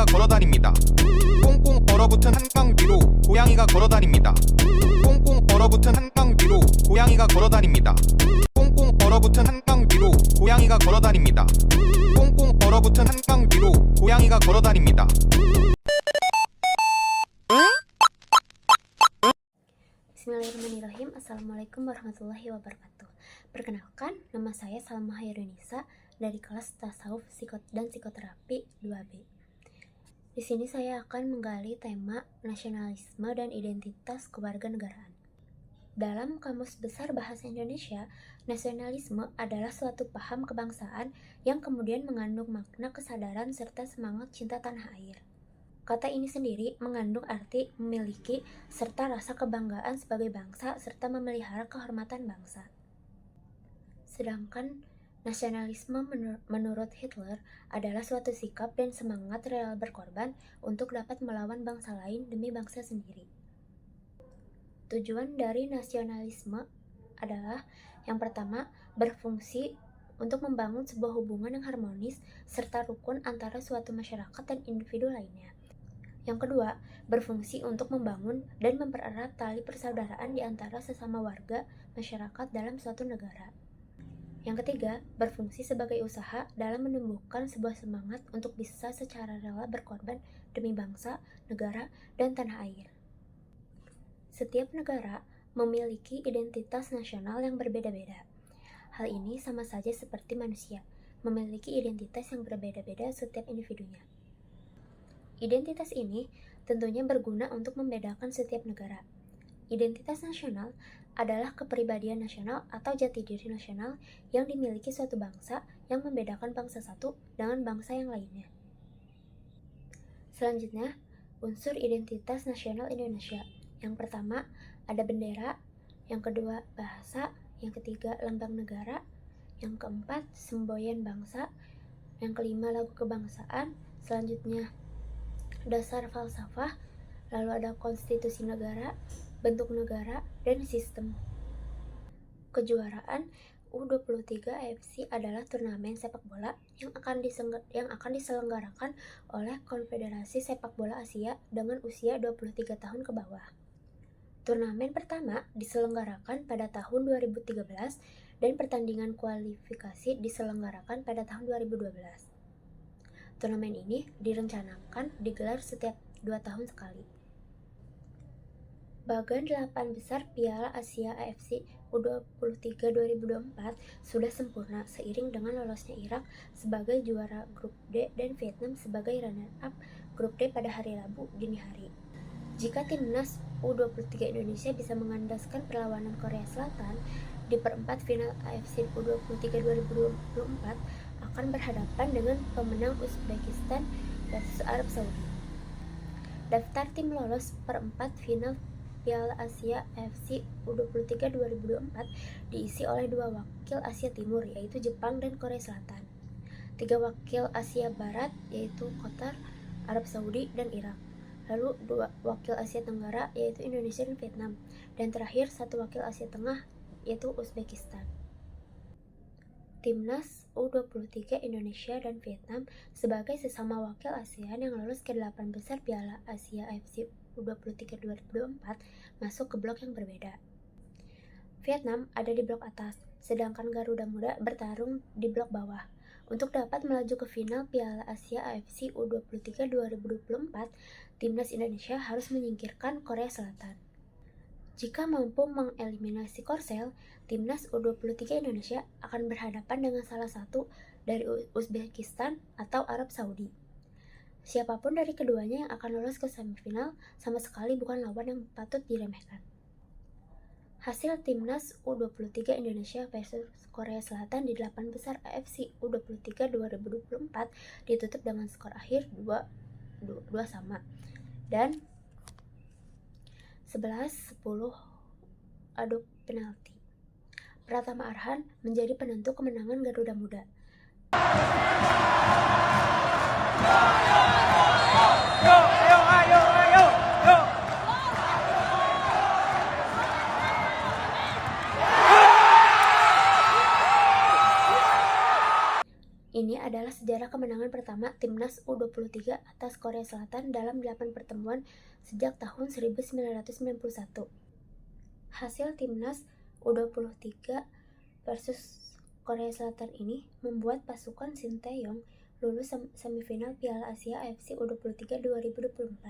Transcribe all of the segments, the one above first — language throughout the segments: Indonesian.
고양이가 걸어다닙니다. 꽁꽁 얼어붙은 한강 위로 고양이가 걸어다닙니다. 꽁꽁 얼어붙은 한강 위로 고양이가 걸어다닙니다. 꽁꽁 얼어붙은 한강 위로 고양이가 걸어다닙니다. 꽁꽁 얼어붙은 한강 위로 고양이가 걸어다닙니다. Bismillahirrahmanirrahim. Assalamualaikum warahmatullahi wabarakatuh. Perkenalkan, nama saya Salma Hairunisa dari kelas Tasawuf dan Psikoterapi 2B. Di sini saya akan menggali tema nasionalisme dan identitas kewarganegaraan. Dalam Kamus Besar Bahasa Indonesia, nasionalisme adalah suatu paham kebangsaan yang kemudian mengandung makna kesadaran serta semangat cinta tanah air. Kata ini sendiri mengandung arti memiliki serta rasa kebanggaan sebagai bangsa serta memelihara kehormatan bangsa. Sedangkan nasionalisme menurut Hitler adalah suatu sikap dan semangat rela berkorban untuk dapat melawan bangsa lain demi bangsa sendiri. Tujuan dari nasionalisme adalah yang pertama, berfungsi untuk membangun sebuah hubungan yang harmonis serta rukun antara suatu masyarakat dan individu lainnya. Yang kedua, berfungsi untuk membangun dan mempererat tali persaudaraan di antara sesama warga masyarakat dalam suatu negara. Yang ketiga, berfungsi sebagai usaha dalam menumbuhkan sebuah semangat untuk bisa secara rela berkorban demi bangsa, negara, dan tanah air. Setiap negara memiliki identitas nasional yang berbeda-beda. Hal ini sama saja seperti manusia, memiliki identitas yang berbeda-beda setiap individunya. Identitas ini tentunya berguna untuk membedakan setiap negara. Identitas nasional adalah kepribadian nasional atau jati diri nasional yang dimiliki suatu bangsa yang membedakan bangsa satu dengan bangsa yang lainnya. Selanjutnya, unsur identitas nasional Indonesia. Yang pertama, ada bendera, yang kedua, bahasa, yang ketiga, lambang negara, yang keempat, semboyan bangsa, yang kelima, lagu kebangsaan, selanjutnya, dasar falsafah, lalu ada konstitusi negara, bentuk negara, dan sistem. Kejuaraan U23 AFC adalah turnamen sepak bola yang akan diselenggarakan oleh Konfederasi Sepak Bola Asia dengan usia 23 tahun ke bawah. Turnamen pertama diselenggarakan pada tahun 2013 dan pertandingan kualifikasi diselenggarakan pada tahun 2012. Turnamen ini direncanakan digelar setiap 2 tahun sekali. Bagan 8 besar Piala Asia AFC U23 2024 sudah sempurna seiring dengan lolosnya Irak sebagai juara grup D dan Vietnam sebagai runner-up grup D pada hari Rabu dini hari. Jika timnas U23 Indonesia bisa mengandaskan perlawanan Korea Selatan di perempat final AFC U23 2024 akan berhadapan dengan pemenang Uzbekistan versus Arab Saudi. Daftar tim lolos perempat final Piala Asia AFC U23 2024 diisi oleh 2 wakil Asia Timur yaitu Jepang dan Korea Selatan, 3 wakil Asia Barat yaitu Qatar, Arab Saudi, dan Irak, lalu 2 wakil Asia Tenggara yaitu Indonesia dan Vietnam, dan terakhir 1 wakil Asia Tengah yaitu Uzbekistan. Timnas U23 Indonesia dan Vietnam sebagai sesama wakil ASEAN yang lolos ke 8 besar Piala Asia AFC U23 2024 masuk ke blok yang berbeda. Vietnam ada di blok atas, sedangkan Garuda Muda bertarung di blok bawah. Untuk dapat melaju ke final Piala Asia AFC U23 2024, Timnas Indonesia harus menyingkirkan Korea Selatan. Jika mampu mengeliminasi Korsel, Timnas U23 Indonesia akan berhadapan dengan salah satu dari Uzbekistan atau Arab Saudi. Siapapun dari keduanya yang akan lolos ke semifinal sama sekali bukan lawan yang patut diremehkan. Hasil Timnas U23 Indonesia versus Korea Selatan di 8 besar AFC U23 2024 ditutup dengan skor akhir 2-2 sama dan 11-10 adu penalti. Pratama Arhan menjadi penentu kemenangan Garuda Muda. Ini adalah sejarah kemenangan pertama Timnas U23 atas Korea Selatan dalam 8 pertemuan sejak tahun 1991. Hasil Timnas U23 versus Korea Selatan ini membuat pasukan Sinteyong lulus semifinal Piala Asia AFC U23 2024.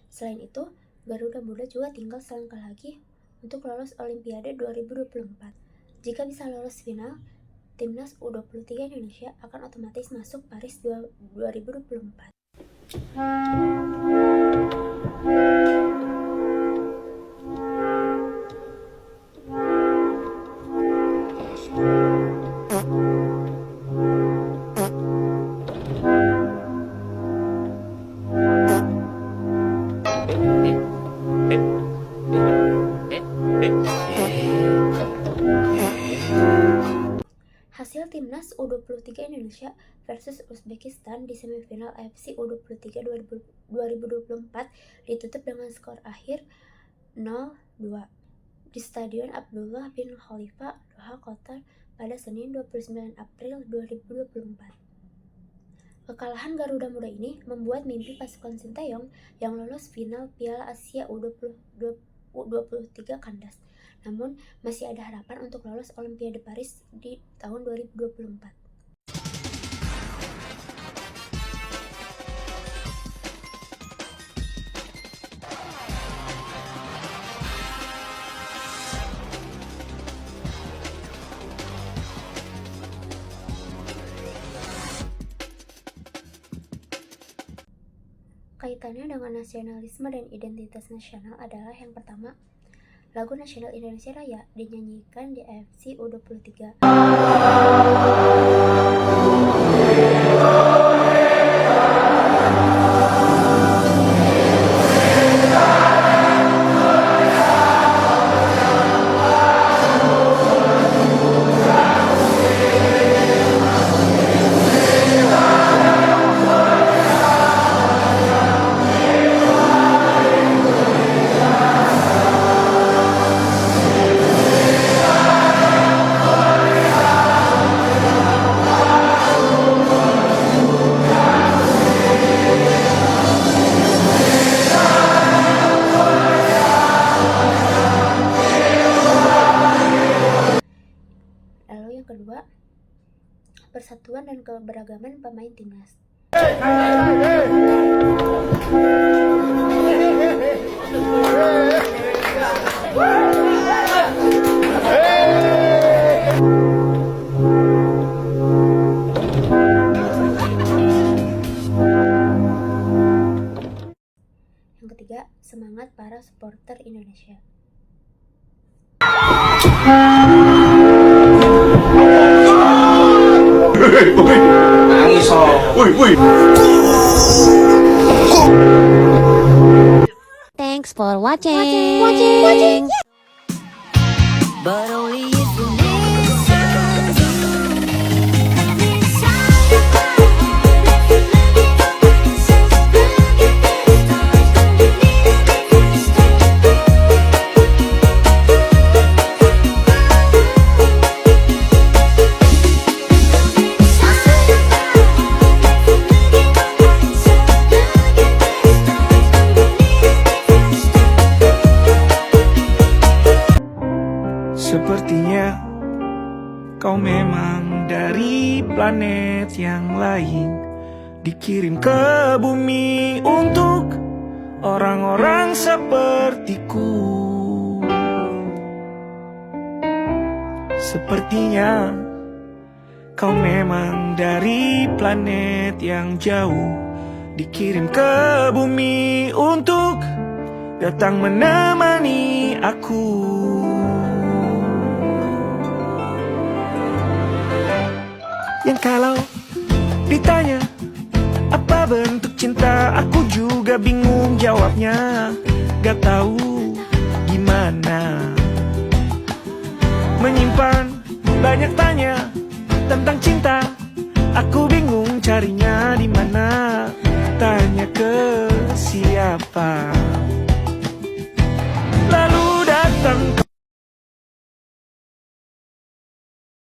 Selain itu, Garuda Muda juga tinggal selangkah lagi untuk lolos Olimpiade 2024. Jika bisa lolos final, Timnas U23 Indonesia akan otomatis masuk Paris 2024. Hasil Timnas U23 Indonesia versus Uzbekistan di semifinal AFC U23 2024 ditutup dengan skor akhir 0-2 di Stadion Abdullah bin Khalifa, Doha, Qatar pada Senin 29 April 2024. Kekalahan Garuda Muda ini membuat mimpi pasukan Sinteyong yang lolos final Piala Asia U23 kandas. Namun, masih ada harapan untuk lolos Olimpiade Paris di tahun 2024. Kaitannya dengan nasionalisme dan identitas nasional adalah yang pertama, lagu nasional Indonesia Raya dinyanyikan di AFC U23. Kedua, persatuan dan keberagaman pemain timnas. Yang ketiga, semangat para supporter Indonesia. Nangis Thanks for watching. But only if you listen to Sepertinya kau memang dari planet yang lain, dikirim ke bumi untuk orang-orang sepertiku. Sepertinya kau memang dari planet yang jauh, dikirim ke bumi untuk datang menemani aku. Yang kalau ditanya apa bentuk cinta, aku juga bingung jawabnya. Gak tahu gimana menyimpan banyak tanya tentang cinta. Aku bingung carinya di mana. Tanya ke siapa?